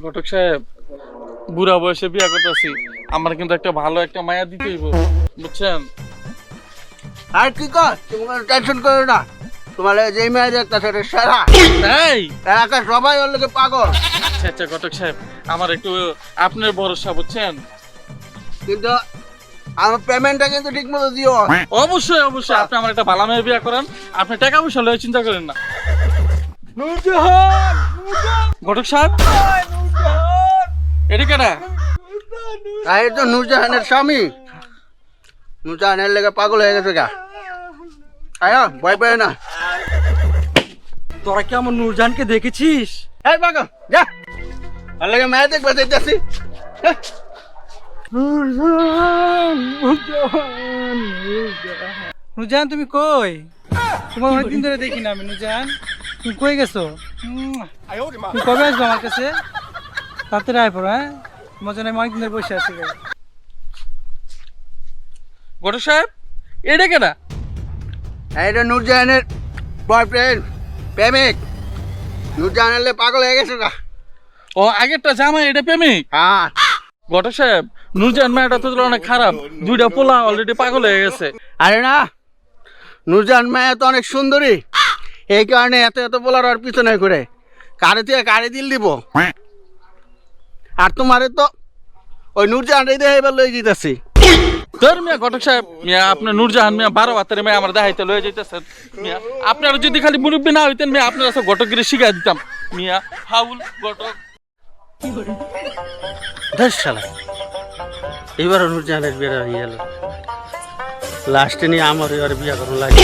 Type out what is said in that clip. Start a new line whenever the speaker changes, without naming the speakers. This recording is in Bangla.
ঘটক সাহেব, বুড়া বয়সে বিয়া করতেছি, আমার কিন্তু একটা ভালো একটা মায়া দিতে হইব, বুঝছেন?
আর কি কর, তুমি কোনো টেনশন করো না। তোমার এই যে মেয়ে দেখতেছে এটা সেরা।
তাই?
এলাকা সবাই ওর লোকে পাগল।
আচ্ছা আচ্ছা ঘটক সাহেব, আমার একটু আপনার ভরসা, বুঝছেন?
কিন্তু আমার পেমেন্টটা কিন্তু ঠিক মতো দিও।
অবশ্যই অবশ্যই, আপনি আমার একটা ভালো মেয়ে বিয়া করেন, আপনি টাকা পয়সা লয়ে চিন্তা করেন না।
নূরজাহান,
ঘটক সাহেব, এটা কেটা?
এই তো নূরজাহানের স্বামী। নূরজাহানের লেগে পাগল হয়ে গেছে গা। আয়া ভয় পায় না।
তোরা কি আমার নূরজাহানকে দেখেছিস?
এই পাগল যা, আর লেগে মেয়ে দেখবে দেখতেছি।
নূরজাহান তুমি কই? তোমার অনেকদিন ধরে দেখি না আমি। নূরজাহান তুমি কই গেছো? তুমি কবে আসবে আমার কাছে? তাড়াতাড়ি আয় পড়ো। হ্যাঁ, তোমার জন্য আমি অনেকদিন ধরে বসে আছি।
ঘটক সাহেব, এটা কেটা?
এইটা নূরজাহানের বয়ফ্রেন্ড, প্রেমিক। নূরজাহানের লেগে পাগল হয়ে গেছে গা।
ও আগেরটা জামাই, এটা প্রেমিক?
হ্যাঁ,
ঘটক সাহেব, নুরজাহান মেয়েটা তো অনেক খারাপ, দুইটা পোলা অলরেডি পাগল হয়ে গেছে।
আরে না, নূরজাহান মেয়ে তো অনেক সুন্দরী, এই কারণে এত এত বলার আর পিছনে ঘুরে কারে থেকে কারে দিল দিব। আর তোমারে তো ওই নূরজাহান এই দেখে এবার লয়ে যেতেছি।
ধর মিয়া ঘটক সাহেব, মিয়া আপনার নূরজাহান মিয়া 12 বাতের মেয়ে আমার দেখাইতে লয়ে যাইতেছেন মিয়া। আপনারা যদি খালি মুরব্বী না হইতেন মিয়া, আপনারা সব ঘটকগিরি শিখাই দিতাম মিয়া। হাউল ঘটক।
ধর শালা, এবারও নূরজাহানের বিয়ে হয়ে গেল। লাস্টে নিয়ে আমার এবার বিয়ে করানো লাগে।